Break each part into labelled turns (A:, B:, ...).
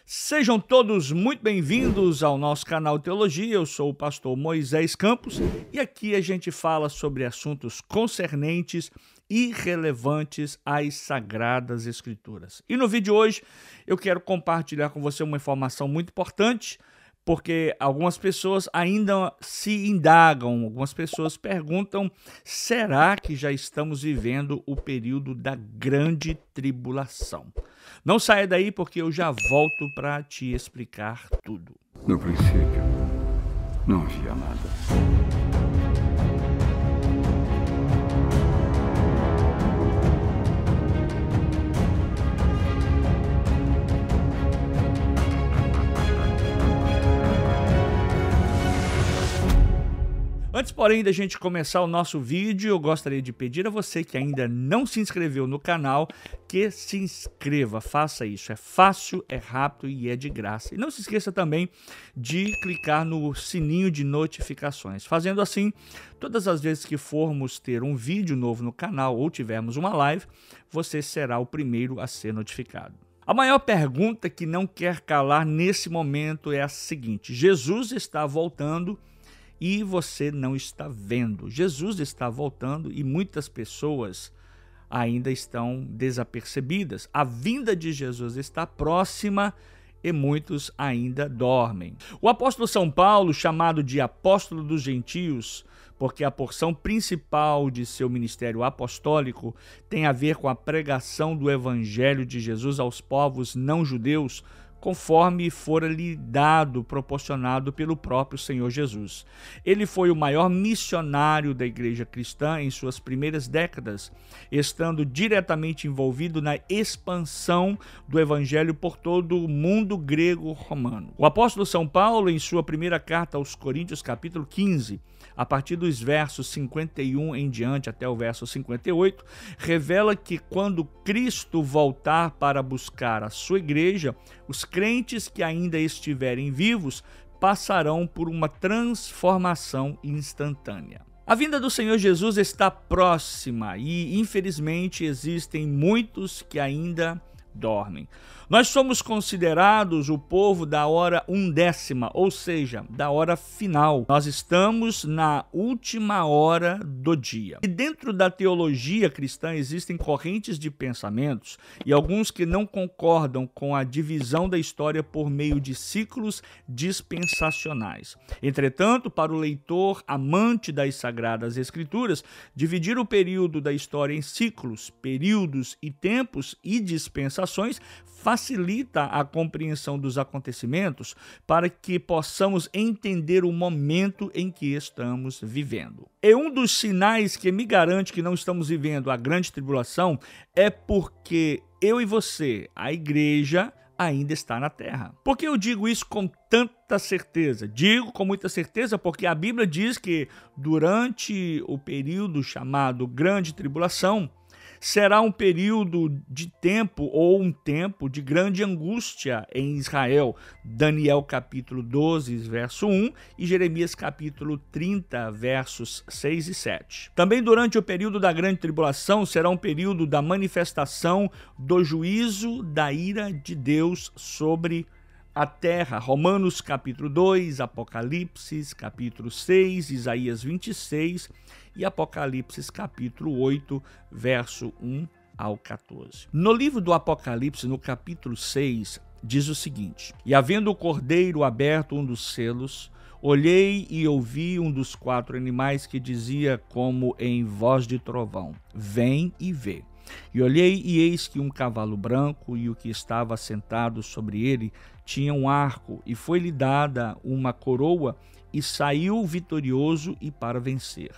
A: Sejam todos muito bem-vindos ao nosso canal Teologia. Eu sou o pastor Moisés Campos e aqui a gente fala sobre assuntos concernentes e relevantes às Sagradas Escrituras. E no vídeo de hoje eu quero compartilhar com você uma informação muito importante, porque algumas pessoas ainda se indagam, algumas pessoas perguntam: será que já estamos vivendo o período da grande tribulação? Não saia daí porque eu já volto para te explicar tudo.
B: No princípio, não havia nada.
A: Antes, porém, da gente começar o nosso vídeo, eu gostaria de pedir a você que ainda não se inscreveu no canal, que se inscreva, faça isso. É fácil, é rápido e é de graça. E não se esqueça também de clicar no sininho de notificações. Fazendo assim, todas as vezes que formos ter um vídeo novo no canal ou tivermos uma live, você será o primeiro a ser notificado. A maior pergunta que não quer calar nesse momento é a seguinte: Jesus está voltando e você não está vendo. Jesus está voltando e muitas pessoas ainda estão desapercebidas. A vinda de Jesus está próxima e muitos ainda dormem. O apóstolo São Paulo, chamado de apóstolo dos gentios, porque a porção principal de seu ministério apostólico tem a ver com a pregação do evangelho de Jesus aos povos não judeus, conforme fora-lhe dado, proporcionado pelo próprio Senhor Jesus. Ele foi o maior missionário da igreja cristã em suas primeiras décadas, estando diretamente envolvido na expansão do evangelho por todo o mundo grego-romano. O apóstolo São Paulo, em sua primeira carta aos Coríntios, capítulo 15, a partir dos versos 51 em diante até o verso 58, revela que quando Cristo voltar para buscar a sua igreja, os crentes que ainda estiverem vivos passarão por uma transformação instantânea. A vinda do Senhor Jesus está próxima e, infelizmente, existem muitos que ainda dormem. Nós somos considerados o povo da hora undécima, ou seja, da hora final. Nós estamos na última hora do dia. E dentro da teologia cristã existem correntes de pensamentos e alguns que não concordam com a divisão da história por meio de ciclos dispensacionais. Entretanto, para o leitor amante das Sagradas Escrituras, dividir o período da história em ciclos, períodos e tempos e dispensações facilita a compreensão dos acontecimentos para que possamos entender o momento em que estamos vivendo. E um dos sinais que me garante que não estamos vivendo a grande tribulação é porque eu e você, a igreja, ainda está na terra. Por que eu digo isso com tanta certeza? Digo com muita certeza porque a Bíblia diz que durante o período chamado grande tribulação, será um período de tempo ou um tempo de grande angústia em Israel. Daniel capítulo 12, verso 1 e Jeremias capítulo 30, versos 6 e 7. Também durante o período da grande tribulação será um período da manifestação do juízo da ira de Deus sobre a terra. Romanos capítulo 2, Apocalipse capítulo 6, Isaías 26 e Apocalipse capítulo 8, verso 1 ao 14. No livro do Apocalipse, no capítulo 6, diz o seguinte: E havendo o cordeiro aberto um dos selos, olhei e ouvi um dos 4 animais que dizia como em voz de trovão: Vem e vê. E olhei, e eis que um cavalo branco, e o que estava sentado sobre ele tinha um arco, e foi-lhe dada uma coroa, e saiu vitorioso e para vencer.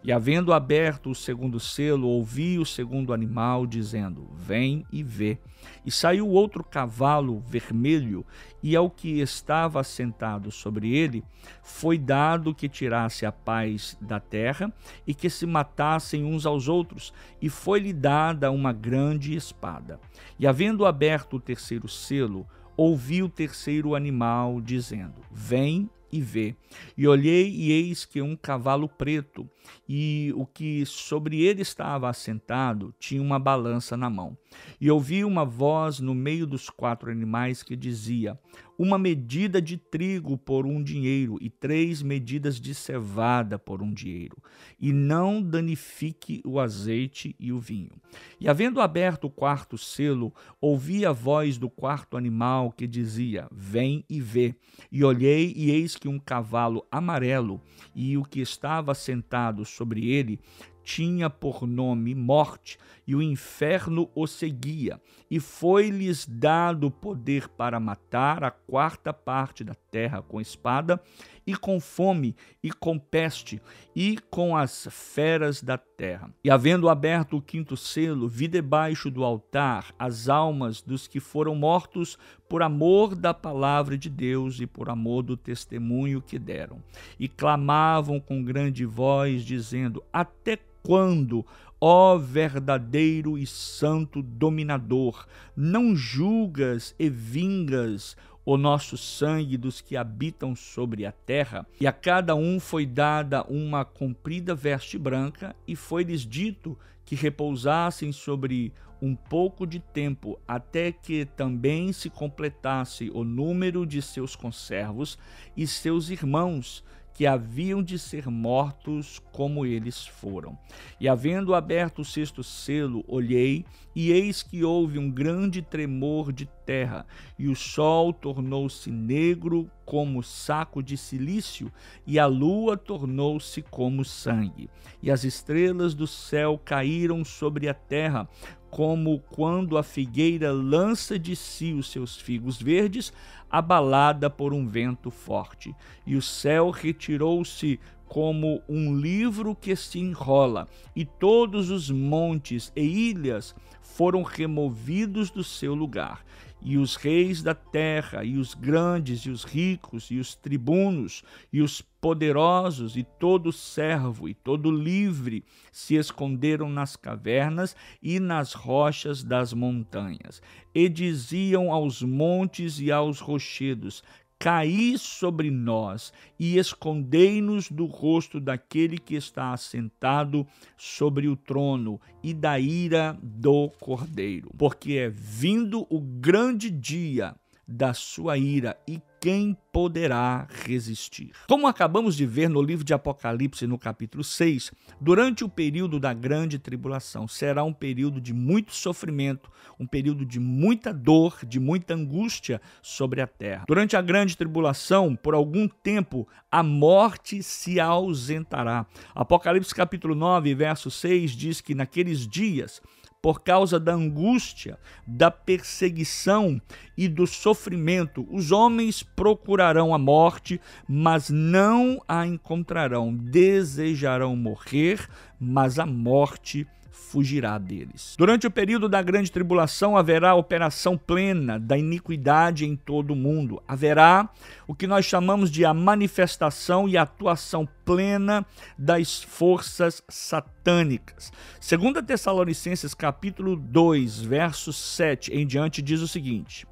A: E havendo aberto o segundo selo, ouvi o segundo animal dizendo: Vem e vê. E saiu outro cavalo vermelho, e ao que estava sentado sobre ele foi dado que tirasse a paz da terra e que se matassem uns aos outros, e foi-lhe dada uma grande espada. E havendo aberto o terceiro selo, ouvi o terceiro animal dizendo: Vem e vê. E olhei, e eis que um cavalo preto, e o que sobre ele estava assentado tinha uma balança na mão. E ouvi uma voz no meio dos 4 animais que dizia: uma medida de trigo por 1 dinheiro, e 3 medidas de cevada por 1 dinheiro, e não danifique o azeite e o vinho. E havendo aberto o 4º selo, ouvi a voz do 4º animal que dizia: vem e vê. E olhei, e eis que um cavalo amarelo, e o que estava sentado sobre ele tinha por nome Morte, e o inferno o seguia, e foi-lhes dado poder para matar a 4ª parte da terra com espada, e com fome, e com peste, e com as feras da terra. E havendo aberto o 5º selo, vi debaixo do altar as almas dos que foram mortos por amor da palavra de Deus e por amor do testemunho que deram. E clamavam com grande voz, dizendo: até quando, ó verdadeiro e santo dominador, não julgas e vingas o nosso sangue dos que habitam sobre a terra? E a cada um foi dada uma comprida veste branca, e foi-lhes dito que repousassem sobre um pouco de tempo, até que também se completasse o número de seus conservos e seus irmãos, que haviam de ser mortos como eles foram. E havendo aberto o 6º selo, olhei, e eis que houve um grande tremor de terra, e o sol tornou-se negro como saco de cilício, e a lua tornou-se como sangue. E as estrelas do céu caíram sobre a terra, como quando a figueira lança de si os seus figos verdes, abalada por um vento forte. E o céu retirou-se como um livro que se enrola, e todos os montes e ilhas foram removidos do seu lugar. E os reis da terra, e os grandes, e os ricos, e os tribunos, e os poderosos, e todo servo, e todo livre, se esconderam nas cavernas e nas rochas das montanhas. E diziam aos montes e aos rochedos: caí sobre nós e escondei-nos do rosto daquele que está assentado sobre o trono e da ira do Cordeiro. Porque é vindo o grande dia da sua ira, e quem poderá resistir? Como acabamos de ver no livro de Apocalipse, no capítulo 6, durante o período da grande tribulação, será um período de muito sofrimento, um período de muita dor, de muita angústia sobre a terra. Durante a grande tribulação, por algum tempo, a morte se ausentará. Apocalipse capítulo 9, verso 6, diz que naqueles dias, por causa da angústia, da perseguição e do sofrimento, os homens procurarão a morte, mas não a encontrarão. Desejarão morrer, mas a morte fugirá deles. Durante o período da grande tribulação, haverá operação plena da iniquidade em todo o mundo. Haverá o que nós chamamos de a manifestação e atuação plena das forças satânicas. 2 Tessalonicenses capítulo 2, verso 7 em diante diz o seguinte: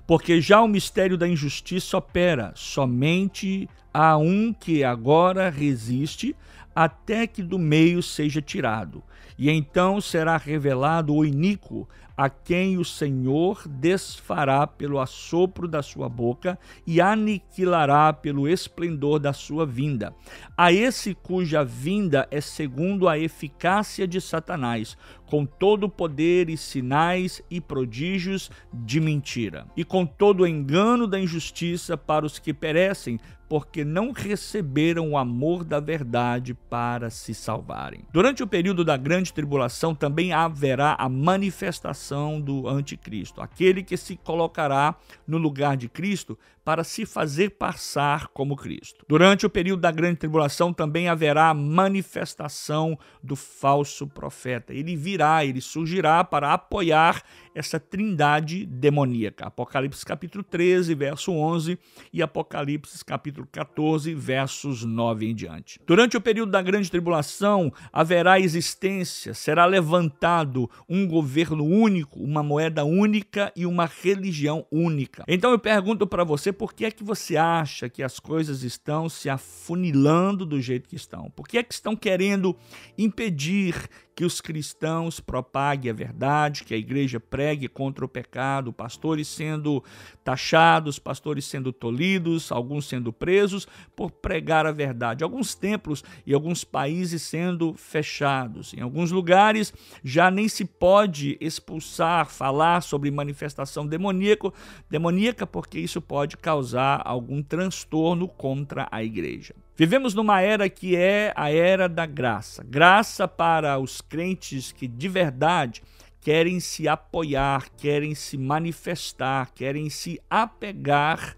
A: porque já o mistério da injustiça opera, somente há um que agora resiste, até que do meio seja tirado. E então será revelado o iníquo, a quem o Senhor desfará pelo assopro da sua boca e aniquilará pelo esplendor da sua vinda. A esse cuja vinda é segundo a eficácia de Satanás, com todo o poder e sinais e prodígios de mentira, e com todo o engano da injustiça para os que perecem, porque não receberam o amor da verdade para se salvarem. Durante o período da grande tribulação também haverá a manifestação do anticristo, aquele que se colocará no lugar de Cristo para se fazer passar como Cristo. Durante o período da grande tribulação também haverá a manifestação do falso profeta. Ele virá ele surgirá para apoiar essa trindade demoníaca. Apocalipse capítulo 13, verso 11 e Apocalipse capítulo 14, versos 9 em diante. Durante o período da grande tribulação, haverá existência, será levantado um governo único, uma moeda única e uma religião única. Então eu pergunto para você, por que é que você acha que as coisas estão se afunilando do jeito que estão? Por que é que estão querendo impedir que os cristãos propaguem a verdade, que a igreja pregue contra o pecado, pastores sendo taxados, pastores sendo tolhidos, alguns sendo presos por pregar a verdade, alguns templos e alguns países sendo fechados. Em alguns lugares já nem se pode expulsar, falar sobre manifestação demoníaca, porque isso pode causar algum transtorno contra a igreja. Vivemos numa era que é a era da graça. Graça para os crentes que de verdade querem se apoiar, querem se manifestar, querem se apegar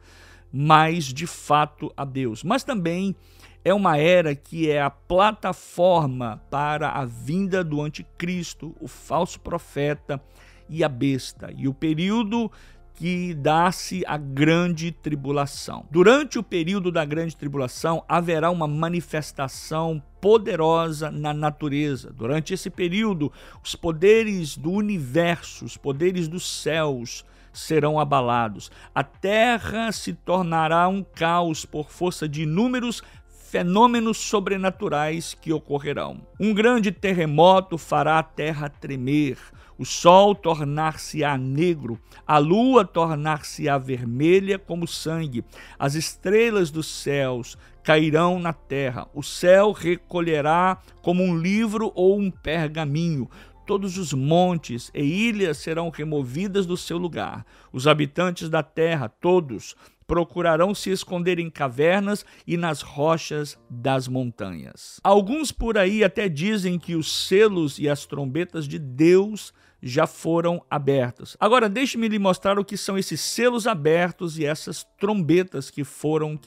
A: mais de fato a Deus. Mas também é uma era que é a plataforma para a vinda do anticristo, o falso profeta e a besta. E o período que dá-se a grande tribulação. Durante o período da grande tribulação, haverá uma manifestação poderosa na natureza. Durante esse período, os poderes do universo, os poderes dos céus serão abalados. A terra se tornará um caos por força de inúmeros fenômenos sobrenaturais que ocorrerão. Um grande terremoto fará a terra tremer, o sol tornar-se-á negro, a lua tornar-se-á vermelha como sangue, as estrelas dos céus cairão na terra, o céu recolherá como um livro ou um pergaminho, todos os montes e ilhas serão removidas do seu lugar, os habitantes da terra, todos, procurarão se esconder em cavernas e nas rochas das montanhas. Alguns por aí até dizem que os selos e as trombetas de Deus já foram abertos. Agora, deixe-me lhe mostrar o que são esses selos abertos e essas trombetas que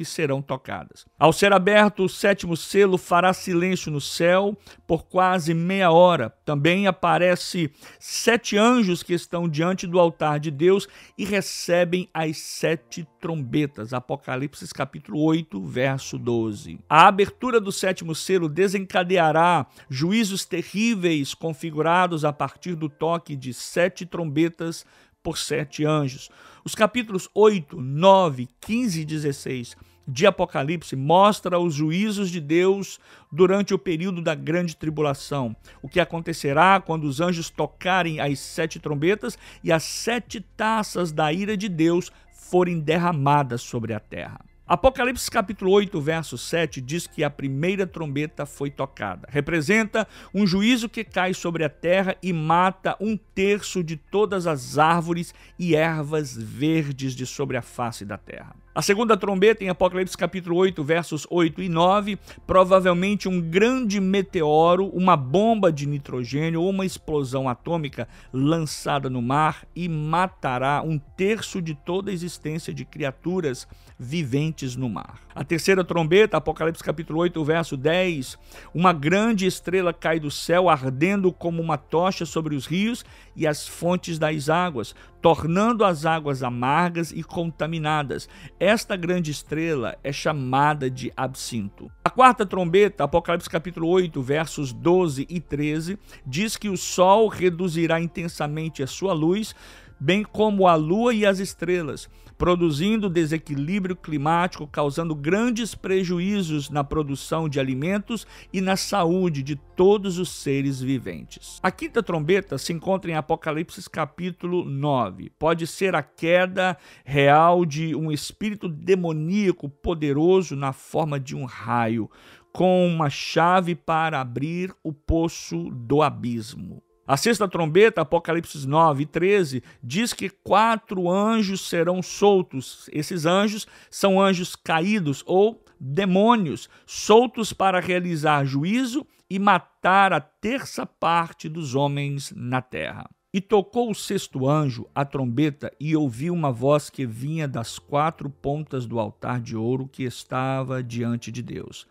A: serão tocadas. Ao ser aberto o sétimo selo, fará silêncio no céu por quase meia hora. Também aparece 7 anjos que estão diante do altar de Deus e recebem as 7 trombetas. Apocalipse capítulo 8, verso 12. A abertura do sétimo selo desencadeará juízos terríveis configurados a partir do toque de 7 trombetas por 7 anjos. Os capítulos 8, 9, 15 e 16 de Apocalipse mostra os juízos de Deus durante o período da grande tribulação. O que acontecerá quando os anjos tocarem as 7 trombetas e as 7 taças da ira de Deus forem derramadas sobre a terra. Apocalipse capítulo 8, verso 7 diz que a primeira trombeta foi tocada. Representa um juízo que cai sobre a terra e mata 1/3 de todas as árvores e ervas verdes de sobre a face da terra. A segunda trombeta, em Apocalipse capítulo 8, versos 8 e 9, provavelmente um grande meteoro, uma bomba de nitrogênio ou uma explosão atômica lançada no mar e matará 1/3 de toda a existência de criaturas viventes no mar. A terceira trombeta, Apocalipse capítulo 8, verso 10, uma grande estrela cai do céu, ardendo como uma tocha sobre os rios e as fontes das águas, tornando as águas amargas e contaminadas. Esta grande estrela é chamada de absinto. A quarta trombeta, Apocalipse capítulo 8, versos 12 e 13, diz que o sol reduzirá intensamente a sua luz, bem como a lua e as estrelas, produzindo desequilíbrio climático, causando grandes prejuízos na produção de alimentos e na saúde de todos os seres viventes. A quinta trombeta se encontra em Apocalipse capítulo 9. Pode ser a queda real de um espírito demoníaco poderoso na forma de um raio, com uma chave para abrir o poço do abismo. A sexta trombeta, Apocalipse 9 e 13, diz que 4 anjos serão soltos. Esses anjos são anjos caídos ou demônios, soltos para realizar juízo e matar a 1/3 dos homens na terra. E tocou o sexto anjo a trombeta e ouvi uma voz que vinha das 4 pontas do altar de ouro que estava diante de Deus.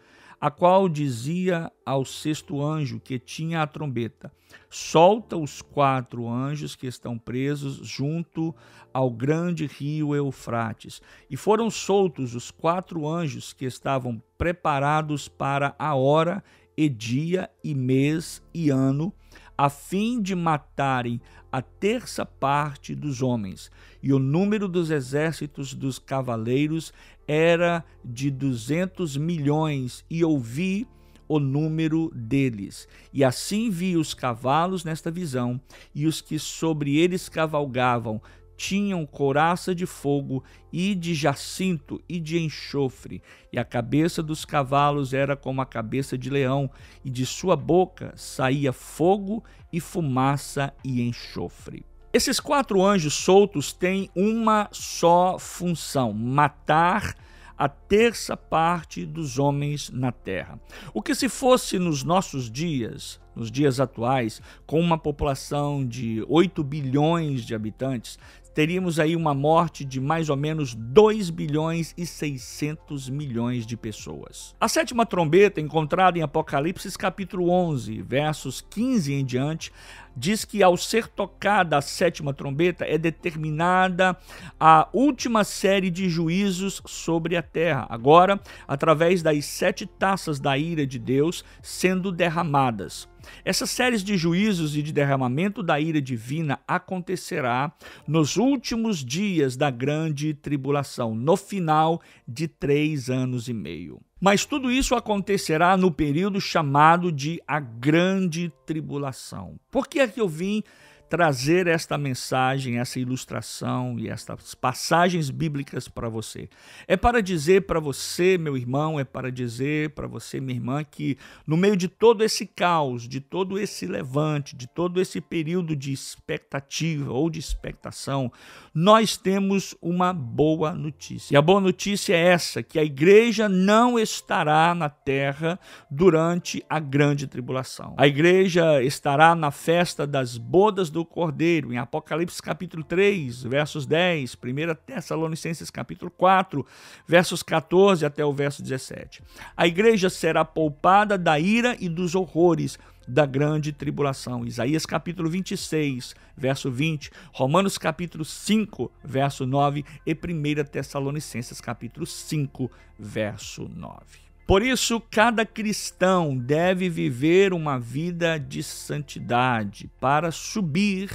A: a qual dizia ao sexto anjo que tinha a trombeta: solta os 4 anjos que estão presos junto ao grande rio Eufrates. E foram soltos os 4 anjos que estavam preparados para a hora e dia e mês e ano, a fim de matarem a 1/3 parte dos homens. E o número dos exércitos dos cavaleiros era de 200 milhões, e ouvi o número deles. E assim vi os cavalos nesta visão, e os que sobre eles cavalgavam tinham couraça de fogo e de jacinto e de enxofre, e a cabeça dos cavalos era como a cabeça de leão, e de sua boca saía fogo e fumaça e enxofre. Esses 4 anjos soltos têm uma só função: matar a 1/3 parte dos homens na terra. O que se fosse nos nossos dias, nos dias atuais, com uma população de 8 bilhões de habitantes, teríamos aí uma morte de mais ou menos 2 bilhões e 600 milhões de pessoas. A 7ª trombeta, encontrada em Apocalipse capítulo 11, versos 15 em diante, diz que ao ser tocada a 7ª trombeta é determinada a última série de juízos sobre a terra, agora através das 7 taças da ira de Deus sendo derramadas. Essas séries de juízos e de derramamento da ira divina acontecerá nos últimos dias da grande tribulação, no final de 3 anos e meio. Mas tudo isso acontecerá no período chamado de a grande tribulação. Por que é que eu vim trazer esta mensagem, essa ilustração e estas passagens bíblicas para você? É para dizer para você, meu irmão, é para dizer para você, minha irmã, que no meio de todo esse caos, de todo esse levante, de todo esse período de expectativa ou de expectação, nós temos uma boa notícia. E a boa notícia é essa, que a igreja não estará na terra durante a grande tribulação. A igreja estará na festa das bodas do Cordeiro, em Apocalipse capítulo 3, versos 10, 1 Tessalonicenses capítulo 4, versos 14 até o verso 17. A igreja será poupada da ira e dos horrores da grande tribulação. Isaías capítulo 26, verso 20, Romanos capítulo 5, verso 9 e 1 Tessalonicenses capítulo 5, verso 9. Por isso, cada cristão deve viver uma vida de santidade para subir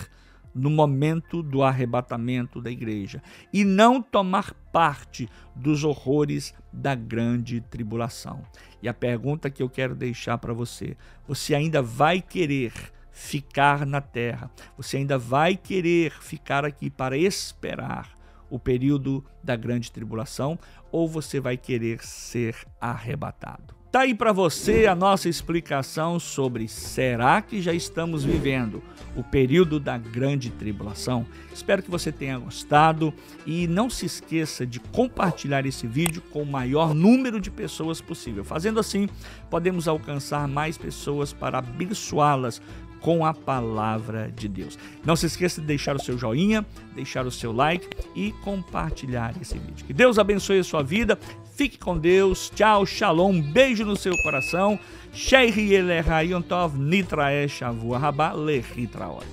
A: no momento do arrebatamento da igreja e não tomar parte dos horrores da grande tribulação. E a pergunta que eu quero deixar para você: você ainda vai querer ficar na terra? Você ainda vai querer ficar aqui para esperar o período da grande tribulação, ou você vai querer ser arrebatado? Tá aí para você a nossa explicação sobre será que já estamos vivendo o período da grande tribulação? Espero que você tenha gostado e não se esqueça de compartilhar esse vídeo com o maior número de pessoas possível. Fazendo assim, podemos alcançar mais pessoas para abençoá-las com a palavra de Deus. Não se esqueça de deixar o seu joinha, deixar o seu like e compartilhar esse vídeo. Que Deus abençoe a sua vida. Fique com Deus. Tchau, shalom. Um beijo no seu coração. Sheiri Eleha Yontov Nitrae Shavua Rabá Lehitraot.